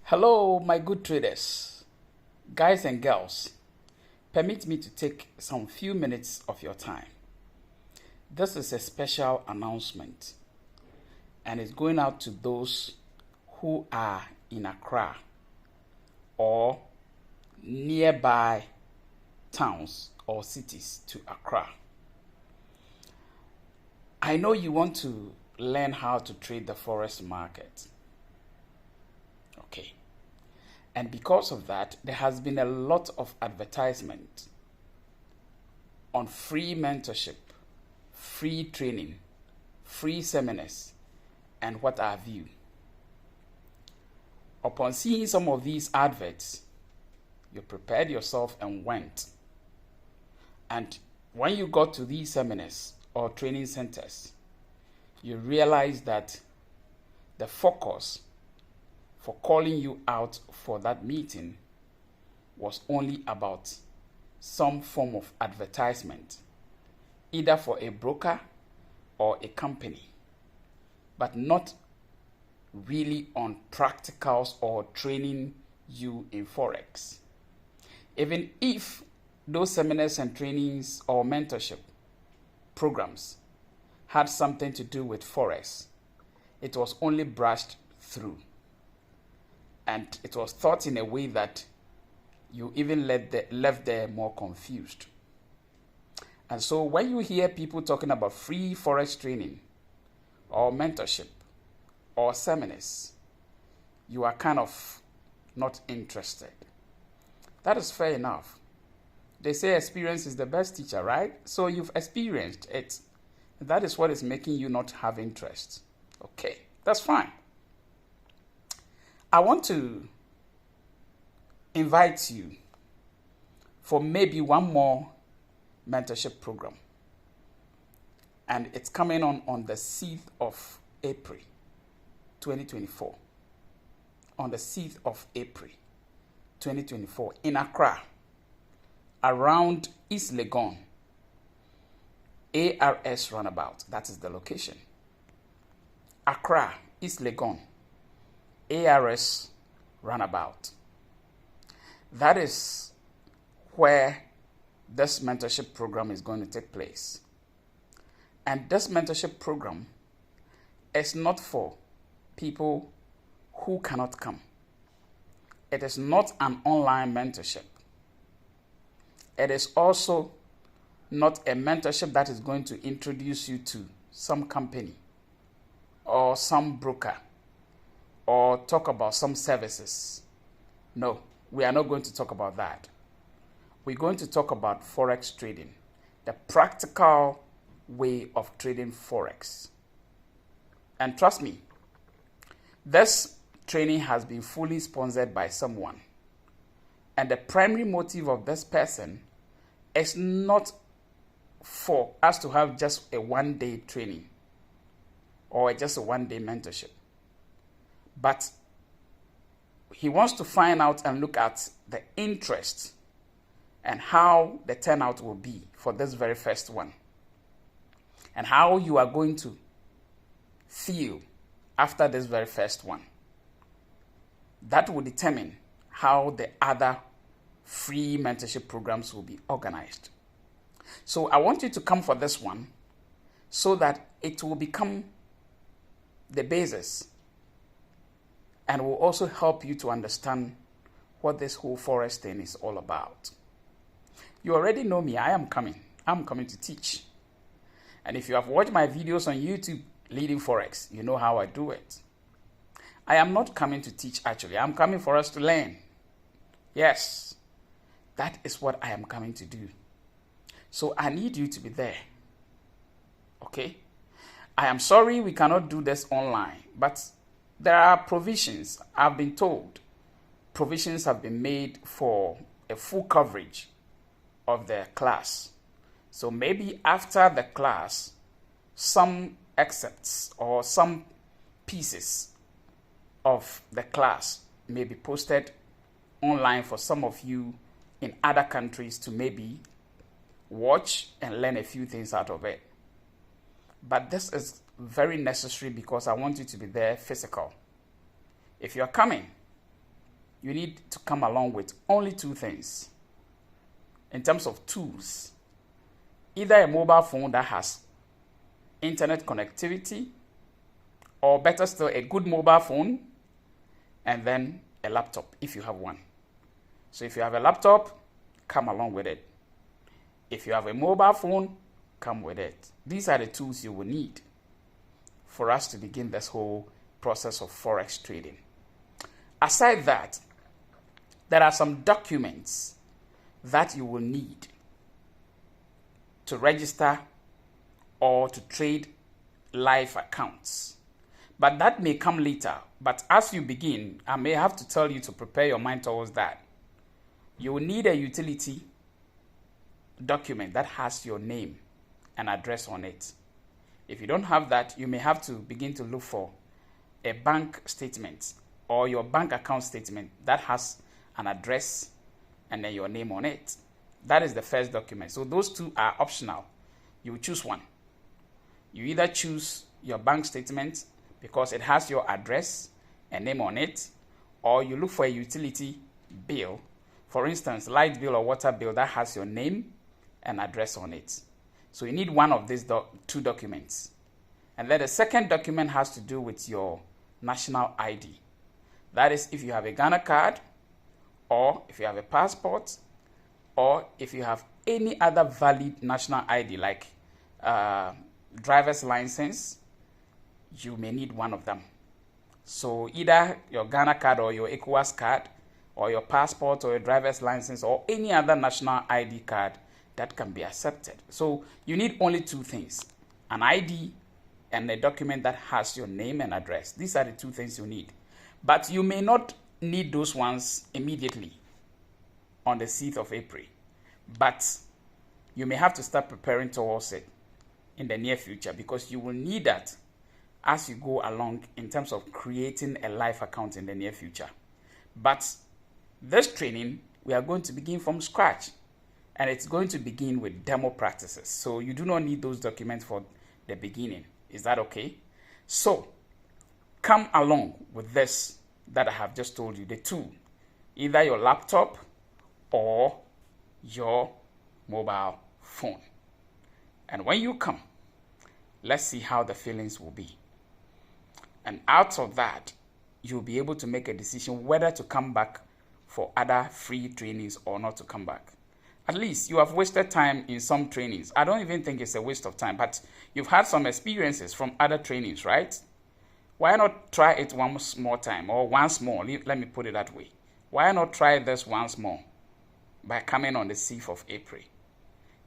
Hello, my good traders, guys and girls. Permit me to take some few minutes of your time. This is a special announcement, and it's going out to those who are in Accra or nearby towns or cities to Accra. I know you want to learn how to trade the forex market. Okay. And because of that, there has been a lot of advertisement on free mentorship, free training, free seminars, and what have you. Upon seeing some of these adverts, you prepared yourself and went. And when you got to these seminars or training centers, you realize that the focus for calling you out for that meeting was only about some form of advertisement, either for a broker or a company, but not really on practicals or training you in Forex. Even if those seminars and trainings or mentorship programs had something to do with Forex, it was only brushed through. And it was taught in a way that you even left there more confused. And so when you hear people talking about free forex training or mentorship or seminars, you are kind of not interested. That is fair enough. They say experience is the best teacher, right? So you've experienced it. That is what is making you not have interest. Okay, that's fine. I want to invite you for maybe one more mentorship program. And it's coming on the 6th of April, 2024. On the 6th of April, 2024, in Accra, around East Legon, ARS Roundabout. That is the location. Accra, East Legon, ARS Roundabout. That is where this mentorship program is going to take place. And this mentorship program is not for people who cannot come. It is not an online mentorship. It is also not a mentorship that is going to introduce you to some company or some broker or talk about some services. No, we are not going to talk about that. We're going to talk about Forex trading, the practical way of trading Forex. And trust me, this training has been fully sponsored by someone. And the primary motive of this person is not for us to have just a one-day training or just a one-day mentorship. But he wants to find out and look at the interest and how the turnout will be for this very first one. And how you are going to feel after this very first one. That will determine how the other free mentorship programs will be organized. So I want you to come for this one so that it will become the basis and will also help you to understand what this whole Forex thing is all about. You already know me. I am coming. I'm coming to teach. And if you have watched my videos on YouTube, Leading Forex, you know how I do it. I am not coming to teach actually. I'm coming for us to learn. Yes, that is what I am coming to do. So I need you to be there. Okay? I am sorry we cannot do this online, but there are provisions. I've been told provisions have been made for a full coverage of the class. So maybe after the class, some excerpts or some pieces of the class may be posted online for some of you in other countries to maybe watch and learn a few things out of it. But this is very necessary because I want you to be there physical. If you're coming, you need to come along with only two things in terms of tools. Either a mobile phone that has internet connectivity, or better still, a good mobile phone, and then a laptop if you have one. So if you have a laptop, come along with it. If you have a mobile phone, come with it. These are the tools you will need for us to begin this whole process of Forex trading. Aside that, there are some documents that you will need to register or to trade live accounts. But that may come later. But as you begin, I may have to tell you to prepare your mind towards that. You will need a utility document that has your name and address on it. If you don't have that, you may have to begin to look for a bank statement or your bank account statement that has an address and then your name on it. That is the first document. So those two are optional. You choose one. You either choose your bank statement because it has your address and name on it, or you look for a utility bill, for instance, light bill or water bill that has your name and address on it. So you need one of these two documents. And then the second document has to do with your national ID. That is if you have a Ghana card, or if you have a passport, or if you have any other valid national ID like driver's license, you may need one of them. So either your Ghana card or your ECOWAS card or your passport or your driver's license or any other national ID card that can be accepted. So you need only two things, an ID and a document that has your name and address. These are the two things you need. But you may not need those ones immediately on the 6th of April. But you may have to start preparing towards it in the near future because you will need that as you go along in terms of creating a live account in the near future. But this training, we are going to begin from scratch, and it's going to begin with demo practices. So you do not need those documents for the beginning. Is that okay? So come along with this that I have just told you, the two, either your laptop or your mobile phone. And when you come, let's see how the feelings will be. And out of that, you'll be able to make a decision whether to come back for other free trainings or not to come back. At least you have wasted time in some trainings. I don't even think it's a waste of time, but you've had some experiences from other trainings, right? Why not try it once more time, or once more? Let me put it that way. Why not try this once more by coming on the 6th of April?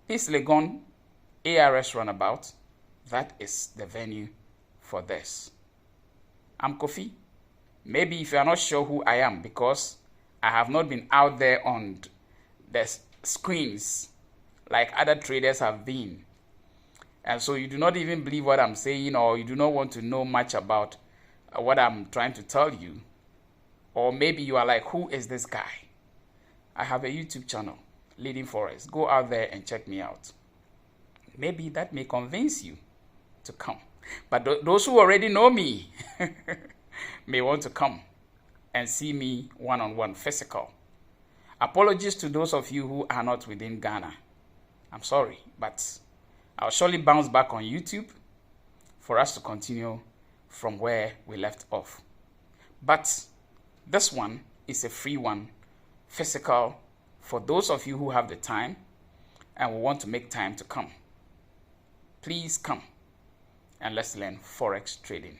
East Legon ARS Runabout, that is the venue for this. I'm Kofi. Maybe if you are not sure who I am because I have not been out there on the screens like other traders have been, and so you do not even believe what I'm saying, or you do not want to know much about what I'm trying to tell you, or maybe you are like, who is this guy? I have a YouTube channel, Leading Forex. Go out there and check me out. Maybe that may convince you to come. But those who already know me may want to come and see me one-on-one physical. Apologies to those of you who are not within Ghana. I'm sorry, but I'll surely bounce back on YouTube for us to continue from where we left off. But this one is a free one, physical, for those of you who have the time and will want to make time to come. Please come and let's learn Forex trading.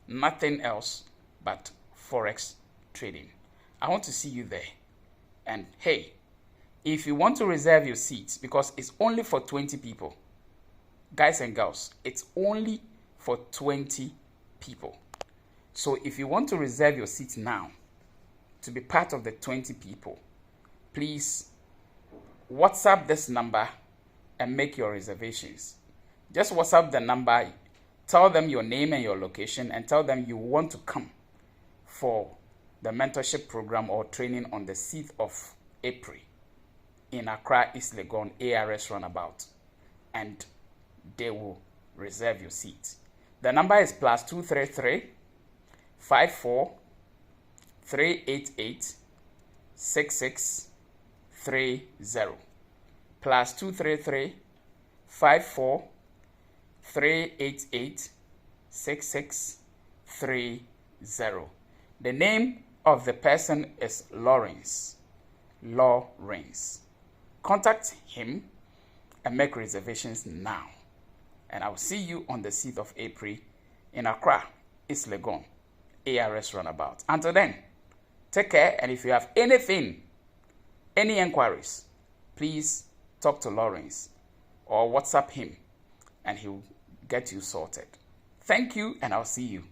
Nothing else but Forex trading. I want to see you there. And hey, if you want to reserve your seats, because it's only for 20 people, guys and girls, it's only for 20 people. So if you want to reserve your seats now to be part of the 20 people, please WhatsApp this number and make your reservations. Just WhatsApp the number, tell them your name and your location, and tell them you want to come for the mentorship program or training on the 6th of April in Accra, East Legon, ARS Runabout, and they will reserve your seat. The number is +233 54 388 6630 plus 233 54 388 6630. The name of the person is Lawrence. Contact him and make reservations now. And I will see you on the 6th of April in Accra, East Legon, ARS Runabout. Until then, take care, and if you have any inquiries, please talk to Lawrence or WhatsApp him and he'll get you sorted. Thank you, and I'll see you